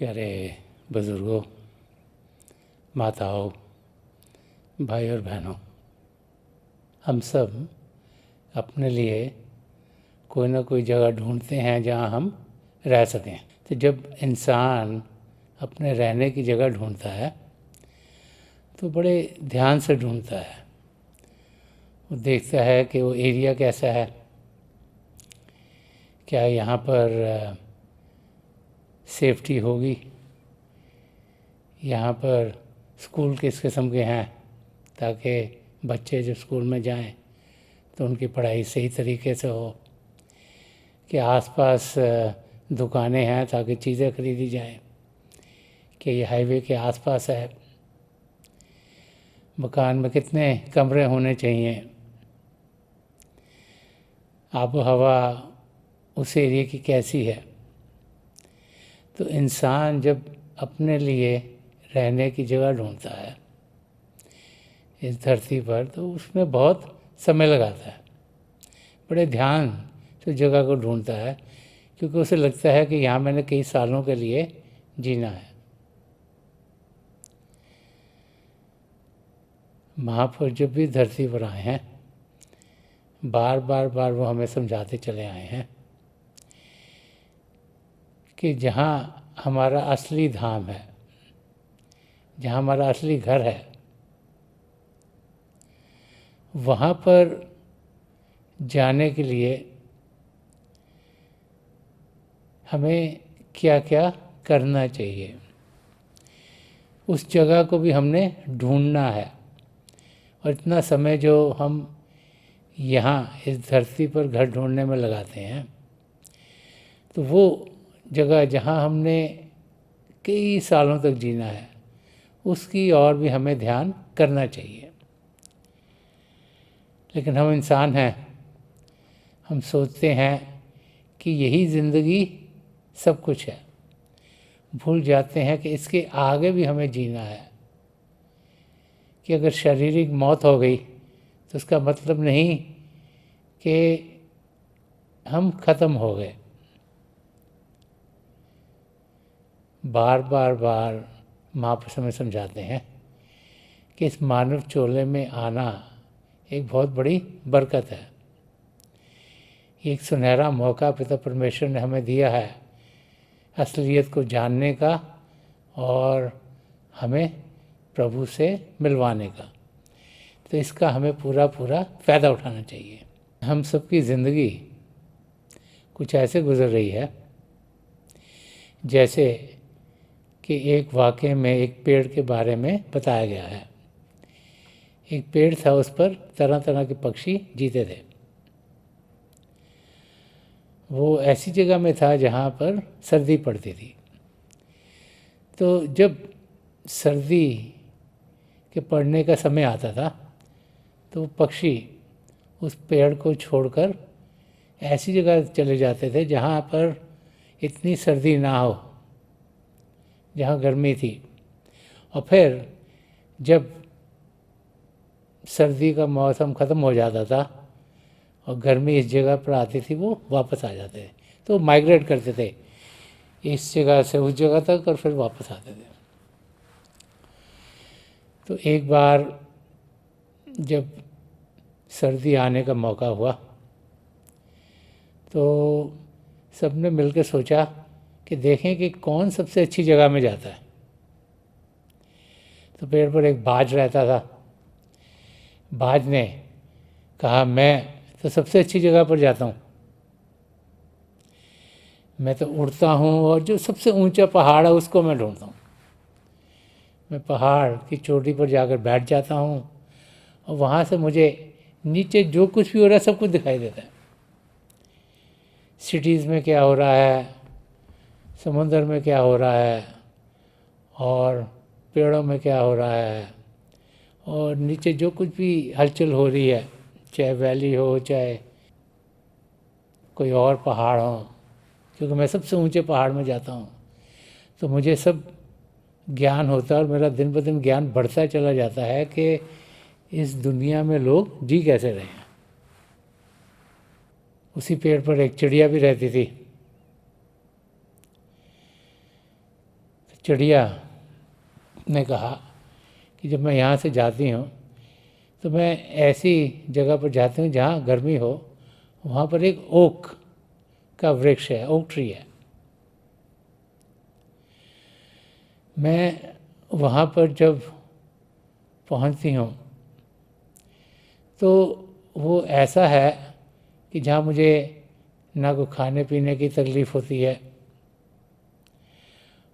प्यारे बुज़ुर्गों, माताओं, भाई और बहनों, हम सब अपने लिए कोई ना कोई जगह ढूंढते हैं जहाँ हम रह सकें। तो जब इंसान अपने रहने की जगह ढूंढता है तो बड़े ध्यान से ढूंढता है। वो देखता है कि वो एरिया कैसा है, क्या यहाँ पर सेफ्टी होगी, यहाँ पर स्कूल किस किस्म के हैं ताकि बच्चे जब स्कूल में जाएं तो उनकी पढ़ाई सही तरीके से हो, कि आसपास दुकानें हैं ताकि चीज़ें खरीदी जाएं, कि ये हाईवे के आसपास है, मकान में कितने कमरे होने चाहिए, आबो हवा उस एरिया की कैसी है। तो इंसान जब अपने लिए रहने की जगह ढूंढता है इस धरती पर तो उसमें बहुत समय लगाता है, बड़े ध्यान से जगह को ढूंढता है, क्योंकि उसे लगता है कि यहाँ मैंने कई सालों के लिए जीना है। महापुरुष जब भी धरती पर आए हैं बार बार वो हमें समझाते चले आए हैं कि जहाँ हमारा असली धाम है, जहाँ हमारा असली घर है, वहाँ पर जाने के लिए हमें क्या क्या करना चाहिए, उस जगह को भी हमने ढूंढना है। और इतना समय जो हम यहाँ इस धरती पर घर ढूंढने में लगाते हैं, तो वो जगह जहाँ हमने कई सालों तक जीना है उसकी और भी हमें ध्यान करना चाहिए। लेकिन हम इंसान हैं, हम सोचते हैं कि यही ज़िंदगी सब कुछ है, भूल जाते हैं कि इसके आगे भी हमें जीना है, कि अगर शारीरिक मौत हो गई तो उसका मतलब नहीं कि हम ख़त्म हो गए। बार बार महापुरुष हमें समझाते हैं कि इस मानव चोले में आना एक बहुत बड़ी बरकत है। एक सुनहरा मौका पिता परमेश्वर ने हमें दिया है असलियत को जानने का और हमें प्रभु से मिलवाने का। तो इसका हमें पूरा फ़ायदा उठाना चाहिए। हम सबकी ज़िंदगी कुछ ऐसे गुजर रही है जैसे कि एक वाक़ये में एक पेड़ के बारे में बताया गया है। एक पेड़ था, उस पर तरह तरह के पक्षी जीते थे। वो ऐसी जगह में था जहाँ पर सर्दी पड़ती थी। तो जब सर्दी के पड़ने का समय आता था तो पक्षी उस पेड़ को छोड़कर ऐसी जगह चले जाते थे जहाँ पर इतनी सर्दी ना हो, जहाँ गर्मी थी। और फिर जब सर्दी का मौसम ख़त्म हो जाता था और गर्मी इस जगह पर आती थी, वो वापस आ जाते थे। तो माइग्रेट करते थे इस जगह से उस जगह तक और फिर वापस आते थे। तो एक बार जब सर्दी आने का मौका हुआ तो सबने मिलकर सोचा कि देखें कि कौन सबसे अच्छी जगह में जाता है। तो पेड़ पर एक बाज रहता था। बाज ने कहा, मैं तो सबसे अच्छी जगह पर जाता हूँ, मैं तो उड़ता हूँ और जो सबसे ऊंचा पहाड़ है उसको मैं ढूंढता हूँ। मैं पहाड़ की चोटी पर जाकर बैठ जाता हूँ और वहाँ से मुझे नीचे जो कुछ भी हो रहा है सब कुछ दिखाई देता है। सिटीज़ में क्या हो रहा है, समुंदर में क्या हो रहा है, और पेड़ों में क्या हो रहा है, और नीचे जो कुछ भी हलचल हो रही है, चाहे वैली हो चाहे कोई और पहाड़ हो, क्योंकि मैं सबसे ऊंचे पहाड़ में जाता हूँ तो मुझे सब ज्ञान होता है और मेरा दिन ब दिन ज्ञान बढ़ता चला जाता है कि इस दुनिया में लोग जी कैसे रहे हैं। उसी पेड़ पर एक चिड़िया भी रहती थी। चिड़िया ने कहा कि जब मैं यहाँ से जाती हूँ तो मैं ऐसी जगह पर जाती हूँ जहाँ गर्मी हो, वहाँ पर एक ओक का वृक्ष है, ओक ट्री है। मैं वहाँ पर जब पहुँचती हूँ तो वो ऐसा है कि जहाँ मुझे ना कोई खाने पीने की तकलीफ़ होती है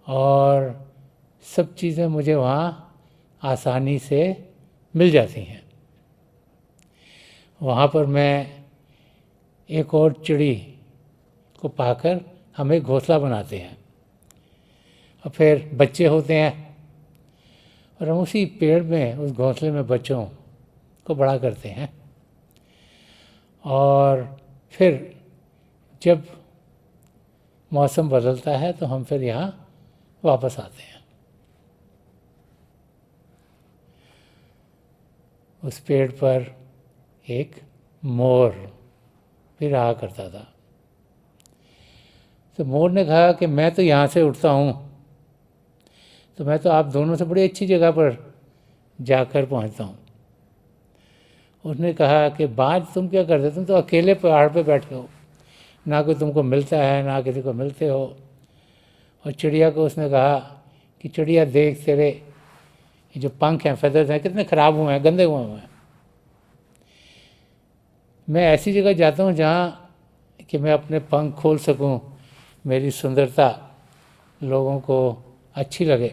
और सब चीज़ें मुझे वहाँ आसानी से मिल जाती हैं। वहाँ पर मैं एक और चिड़ी को पाकर हम एक घोंसला बनाते हैं और फिर बच्चे होते हैं और हम उसी पेड़ में, उस घोंसले में बच्चों को बड़ा करते हैं। और फिर जब मौसम बदलता है तो हम फिर यहाँ वापस आते हैं। उस पेड़ पर एक मोर भी रहा करता था। तो मोर ने कहा कि मैं तो यहाँ से उठता हूँ, तो मैं तो आप दोनों से बड़ी अच्छी जगह पर जाकर पहुँचता हूँ। उसने कहा कि बाज तुम क्या करते, तुम तो अकेले पहाड़ पे बैठे हो, ना कोई तुमको मिलता है ना किसी को मिलते हो। और चिड़िया को उसने कहा कि चिड़िया देख, तेरे ये जो पंख हैं, फेदर्स हैं, कितने ख़राब हुए हैं, गंदे हुए हैं। मैं ऐसी जगह जाता हूँ जहाँ कि मैं अपने पंख खोल सकूँ, मेरी सुंदरता लोगों को अच्छी लगे।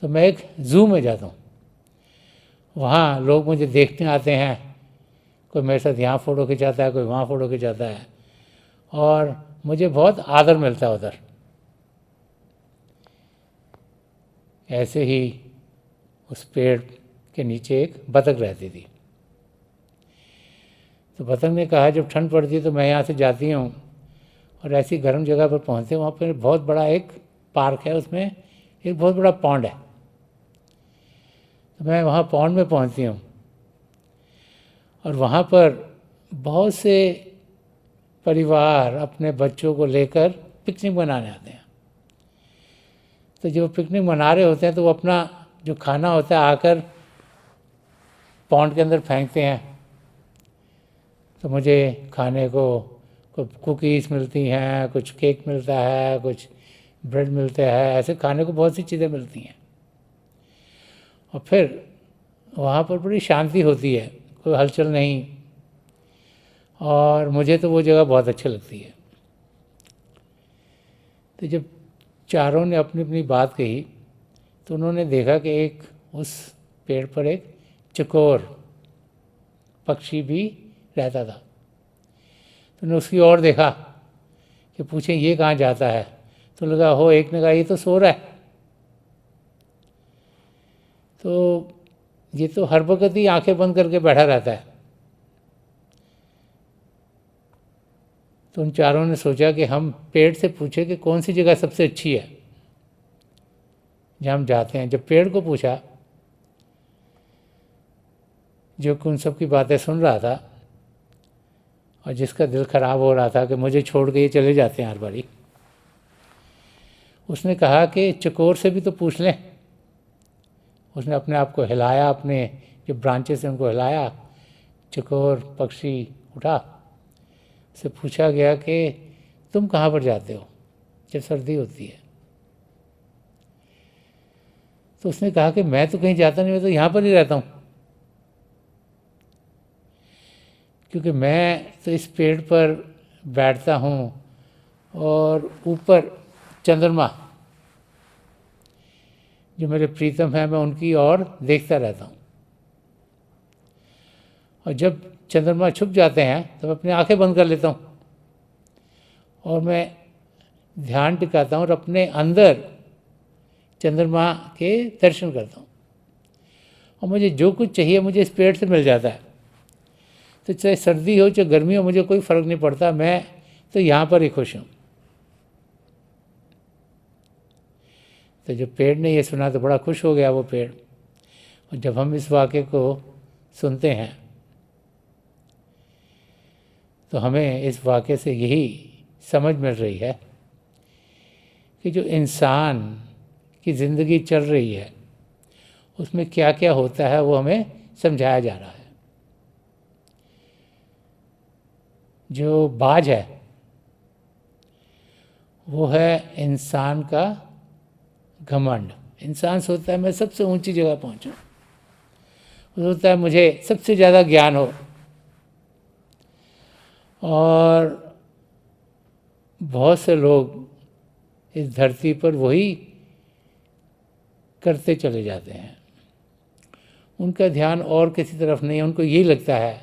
तो मैं एक ज़ू में जाता हूँ, वहाँ लोग मुझे देखने आते हैं, कोई मेरे साथ यहाँ फ़ोटो खिंचाता है, कोई वहाँ फ़ोटो खिंचाता है और मुझे बहुत आदर मिलता है उधर। ऐसे ही उस पेड़ के नीचे एक बतख रहती थी। तो बतख ने कहा जब ठंड पड़ती है तो मैं यहाँ से जाती हूँ और ऐसी गर्म जगह पर पहुँचते हैं, वहाँ पर बहुत बड़ा एक पार्क है, उसमें एक बहुत बड़ा पॉन्ड है। तो मैं वहाँ पॉन्ड में पहुँचती हूँ और वहाँ पर बहुत से परिवार अपने बच्चों को लेकर पिकनिक मनाने आते हैं। तो जो पिकनिक मना रहे होते हैं तो वो अपना जो खाना होता है आकर पॉन्ड के अंदर फेंकते हैं। तो मुझे खाने को कुछ कुकीज़ मिलती हैं, कुछ केक मिलता है, कुछ ब्रेड मिलते हैं, ऐसे खाने को बहुत सी चीज़ें मिलती हैं। और फिर वहाँ पर बड़ी शांति होती है, कोई हलचल नहीं, और मुझे तो वो जगह बहुत अच्छी लगती है। तो जब चारों ने अपनी अपनी बात कही तो उन्होंने देखा कि एक उस पेड़ पर एक चकोर पक्षी भी रहता था। तो उन्होंने उसकी ओर देखा कि पूछें ये कहाँ जाता है, तो लगा हो, एक ने कहा ये तो सो रहा है, तो ये तो हर वक्त ही आंखें बंद करके बैठा रहता है। तो उन चारों ने सोचा कि हम पेड़ से पूछे कि कौन सी जगह सबसे अच्छी है जहाँ हम जाते हैं। जब पेड़ को पूछा, जो कि उन सब की बातें सुन रहा था और जिसका दिल ख़राब हो रहा था कि मुझे छोड़ के ये चले जाते हैं हर बारी, उसने कहा कि चकोर से भी तो पूछ लें। उसने अपने आप को हिलाया, अपने जो ब्रांचेस से उनको हिलाया, चकोर पक्षी उठा। उससे पूछा गया कि तुम कहाँ पर जाते हो जब सर्दी होती है। तो उसने कहा कि मैं तो कहीं जाता नहीं, मैं तो यहाँ पर ही रहता हूँ, क्योंकि मैं तो इस पेड़ पर बैठता हूँ और ऊपर चंद्रमा जो मेरे प्रीतम हैं, मैं उनकी ओर देखता रहता हूँ। और जब चंद्रमा छुप जाते हैं तब अपनी आंखें बंद कर लेता हूँ और मैं ध्यान टिकाता हूँ और अपने अंदर चंद्रमा के दर्शन करता हूँ। और मुझे जो कुछ चाहिए मुझे इस पेड़ से मिल जाता है। तो चाहे सर्दी हो चाहे गर्मी हो, मुझे कोई फ़र्क नहीं पड़ता, मैं तो यहाँ पर ही खुश हूँ। तो जब पेड़ ने ये सुना तो बड़ा खुश हो गया वो पेड़। और जब हम इस वाक़े को सुनते हैं तो हमें इस वाक़े से यही समझ मिल रही है कि जो इंसान कि ज़िंदगी चल रही है उसमें क्या क्या होता है वो हमें समझाया जा रहा है। जो बाज है वो है इंसान का घमंड। इंसान सोचता है मैं सबसे ऊंची जगह पहुंचूं, वो सोचता है मुझे सबसे ज़्यादा ज्ञान हो, और बहुत से लोग इस धरती पर वही करते चले जाते हैं। उनका ध्यान और किसी तरफ नहीं है। उनको यही लगता है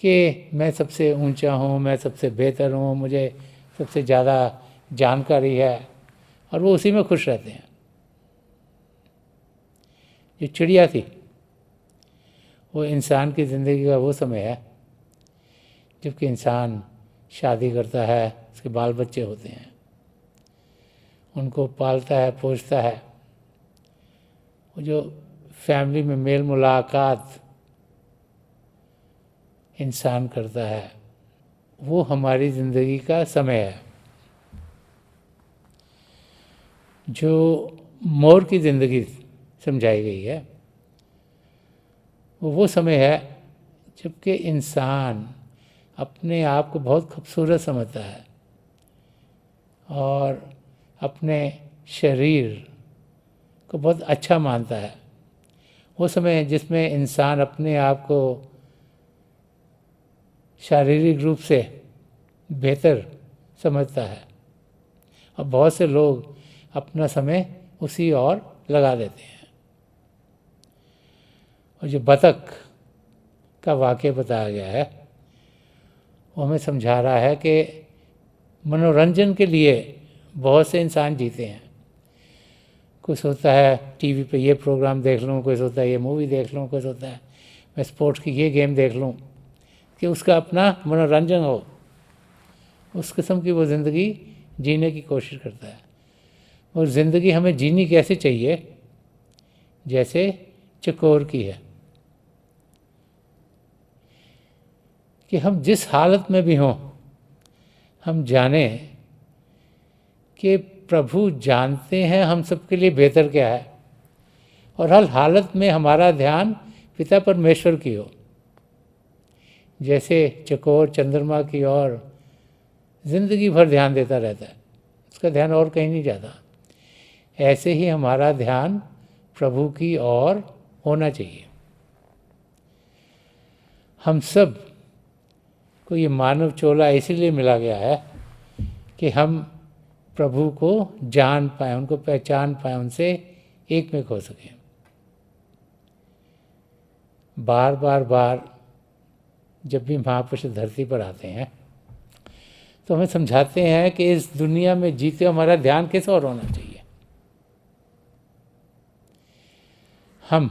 कि मैं सबसे ऊंचा हूँ, मैं सबसे बेहतर हूँ, मुझे सबसे ज़्यादा जानकारी है, और वो उसी में खुश रहते हैं। जो चिड़िया थी वो इंसान की ज़िंदगी का वो समय है जबकि इंसान शादी करता है, उसके बाल बच्चे होते हैं, उनको पालता है, पोसता है। वो जो फैमिली में मेल मुलाकात इंसान करता है वो हमारी ज़िंदगी का समय है। जो मोर की ज़िंदगी समझाई गई है वो समय है जबकि इंसान अपने आप को बहुत खूबसूरत समझता है और अपने शरीर को बहुत अच्छा मानता है। वो समय है जिसमें इंसान अपने आप को शारीरिक रूप से बेहतर समझता है, और बहुत से लोग अपना समय उसी ओर लगा देते हैं। और जो बतख का वाक़या बताया गया है वो हमें समझा रहा है कि मनोरंजन के लिए बहुत से इंसान जीते हैं। कोई सोचता है टीवी पे ये प्रोग्राम देख लूँ, कोई सोचता है ये मूवी देख लूँ, कोई सोचता है मैं स्पोर्ट्स की ये गेम देख लूँ, कि उसका अपना मनोरंजन हो। उस किस्म की वो ज़िंदगी जीने की कोशिश करता है। और ज़िंदगी हमें जीनी कैसे चाहिए, जैसे चकोर की है, कि हम जिस हालत में भी हों हम जाने कि प्रभु जानते हैं हम सबके लिए बेहतर क्या है, और हर हालत में हमारा ध्यान पिता परमेश्वर की हो। जैसे चकोर चंद्रमा की ओर ज़िंदगी भर ध्यान देता रहता है, उसका ध्यान और कहीं नहीं जाता, ऐसे ही हमारा ध्यान प्रभु की ओर होना चाहिए। हम सब को ये मानव चोला इसीलिए मिला गया है कि हम प्रभु को जान पाएँ, उनको पहचान पाएँ, उनसे एक में हो सकें। बार बार बार जब भी महापुरुष धरती पर आते हैं तो हमें समझाते हैं कि इस दुनिया में जीते हमारा ध्यान किस ओर होना चाहिए। हम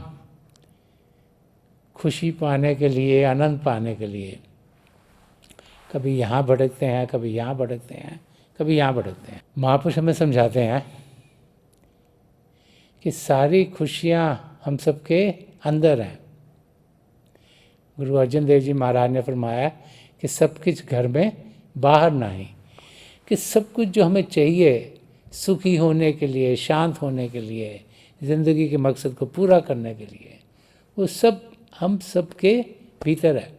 खुशी पाने के लिए, आनंद पाने के लिए कभी यहाँ भटकते हैं, कभी यहाँ भटकते हैं, कभी यहाँ भटकते हैं। महापुरुष हमें समझाते हैं कि सारी खुशियाँ हम सबके अंदर हैं। गुरु अर्जन देव जी महाराज ने फरमाया कि सब कुछ घर में बाहर नहीं, कि सब कुछ जो हमें चाहिए सुखी होने के लिए, शांत होने के लिए, ज़िंदगी के मकसद को पूरा करने के लिए, वो सब हम सबके भीतर है।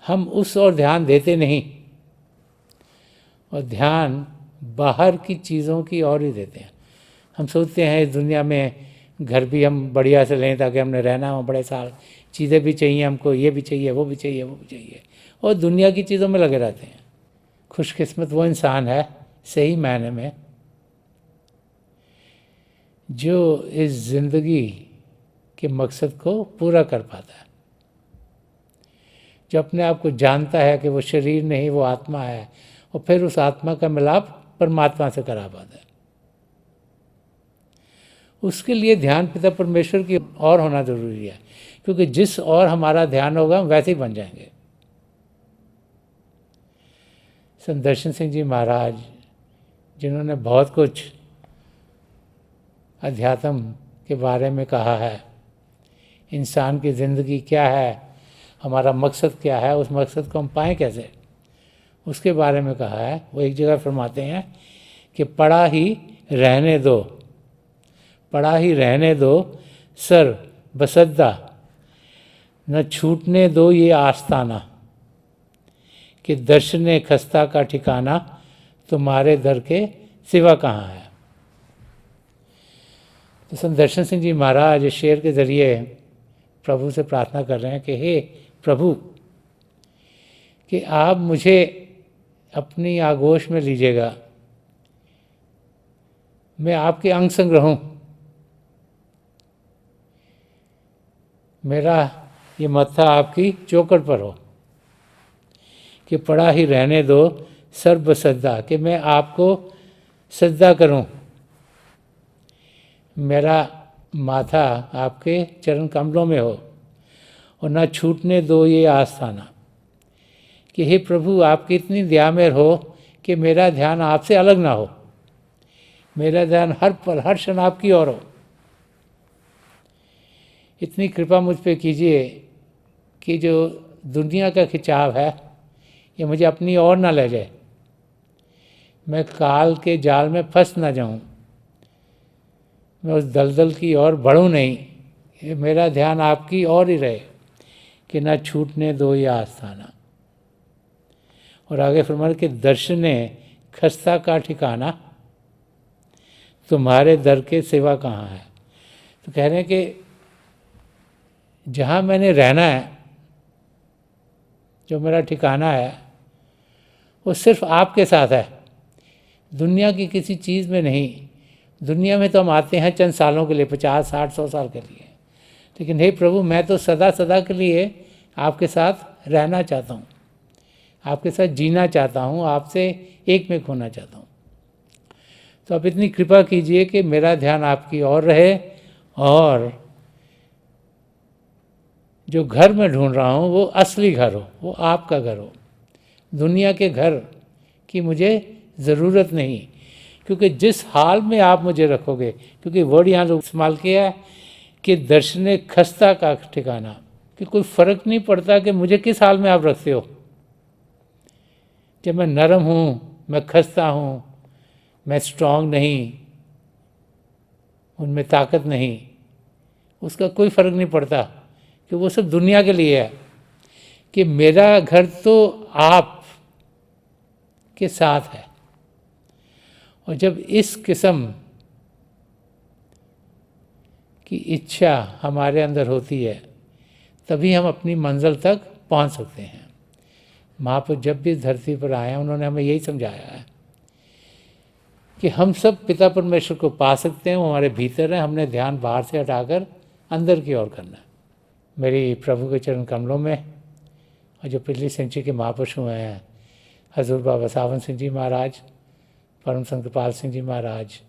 हम उस ओर ध्यान देते नहीं और ध्यान बाहर की चीज़ों की ओर ही देते हैं। हम सोचते हैं इस दुनिया में घर भी हम बढ़िया से लें ताकि हमने रहना हो बड़े साल, चीज़ें भी चाहिए हमको, ये भी चाहिए, वो भी चाहिए, वो भी चाहिए, और दुनिया की चीज़ों में लगे रहते हैं। खुशकिस्मत वो इंसान है सही मायने में जो इस ज़िंदगी के मकसद को पूरा कर पाता है, जो अपने आप को जानता है कि वो शरीर नहीं, वो आत्मा है, और फिर उस आत्मा का मिलाप परमात्मा से करा पाता है। उसके लिए ध्यान पिता परमेश्वर की ओर होना जरूरी है, क्योंकि जिस ओर हमारा ध्यान होगा हम वैसे ही बन जाएंगे। संत दर्शन सिंह जी महाराज जिन्होंने बहुत कुछ अध्यात्म के बारे में कहा है, इंसान की ज़िंदगी क्या है, हमारा मकसद क्या है, उस मकसद को हम पाएँ कैसे, उसके बारे में कहा है। वो एक जगह फरमाते हैं कि पड़ा ही रहने दो, पड़ा ही रहने दो सर बसद्दा, न छूटने दो ये आस्ताना, कि दर्शने खस्ता का ठिकाना, तुम्हारे दर के सिवा कहाँ है। तो संत दर्शन सिंह जी महाराज इस शेर के ज़रिए प्रभु से प्रार्थना कर रहे हैं कि हे प्रभु, कि आप मुझे अपनी आगोश में लीजिएगा, मैं आपके अंग संग रहूं, मेरा ये मत्था आपकी चौखट पर हो, कि पड़ा ही रहने दो सर्व सज्जा, कि मैं आपको सज्जा करूं, मेरा माथा आपके चरण कमलों में हो, और ना छूटने दो ये आस्थाना, कि हे प्रभु आपकी इतनी दया मेर हो कि मेरा ध्यान आपसे अलग ना हो, मेरा ध्यान हर पल हर क्षण आपकी ओर हो। इतनी कृपा मुझ पे कीजिए कि जो दुनिया का खिंचाव है ये मुझे अपनी ओर ना ले जाए, मैं काल के जाल में फंस ना जाऊं, मैं उस दलदल की ओर बढ़ूं नहीं, ये मेरा ध्यान आपकी ओर ही रहे, कि ना छूटने दो ये आस्थाना। और आगे फरमाया कि दर्शने खस्ता का ठिकाना, तुम्हारे दर के सिवा कहाँ है। तो कह रहे हैं कि जहाँ मैंने रहना है, जो मेरा ठिकाना है, वो सिर्फ आपके साथ है, दुनिया की किसी चीज़ में नहीं। दुनिया में तो हम आते हैं चंद सालों के लिए, 50, 60, 100 साल के लिए, लेकिन हे प्रभु मैं तो सदा सदा के लिए आपके साथ रहना चाहता हूँ, आपके साथ जीना चाहता हूँ, आपसे एक में खोना चाहता हूँ। तो आप इतनी कृपा कीजिए कि मेरा ध्यान आपकी ओर रहे, और जो घर में ढूंढ रहा हूँ वो असली घर हो, वो आपका घर हो, दुनिया के घर की मुझे ज़रूरत नहीं। क्योंकि जिस हाल में आप मुझे रखोगे, क्योंकि वर्ड यहाँ लोग इस्तेमाल किया है कि दर्शने खस्ता का ठिकाना, कि कोई फ़र्क नहीं पड़ता कि मुझे किस हाल में आप रखते हो, जब मैं नरम हूँ, मैं खस्ता हूँ, मैं स्ट्रांग नहीं, उनमें ताकत नहीं, उसका कोई फ़र्क नहीं पड़ता, कि वो सब दुनिया के लिए है, कि मेरा घर तो आप के साथ है। और जब इस किस्म की इच्छा हमारे अंदर होती है, तभी हम अपनी मंजिल तक पहुंच सकते हैं। महापुरुष जब भी धरती पर आए हैं, उन्होंने हमें यही समझाया है कि हम सब पिता परमेश्वर को पा सकते हैं, वो हमारे भीतर है, हमने ध्यान बाहर से हटाकर अंदर की ओर करना है। मेरी प्रभु के चरण कमलों में, और जो पिछली सेंचुरी के महापुरुष हुए हैं, हजूर बाबा सावन सिंह जी महाराज, परम संत कृपाल सिंह जी महाराज,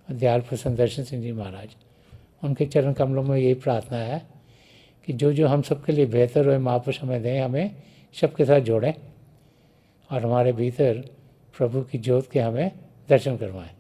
दयाल प्रसन्न दर्शन सिंह जी महाराज, उनके चरण कमलों में यही प्रार्थना है कि जो जो हम सबके लिए बेहतर हो महापुरुष हमें दें, हमें सबके साथ जोड़ें, और हमारे भीतर प्रभु की ज्योत के हमें दर्शन करवाएं।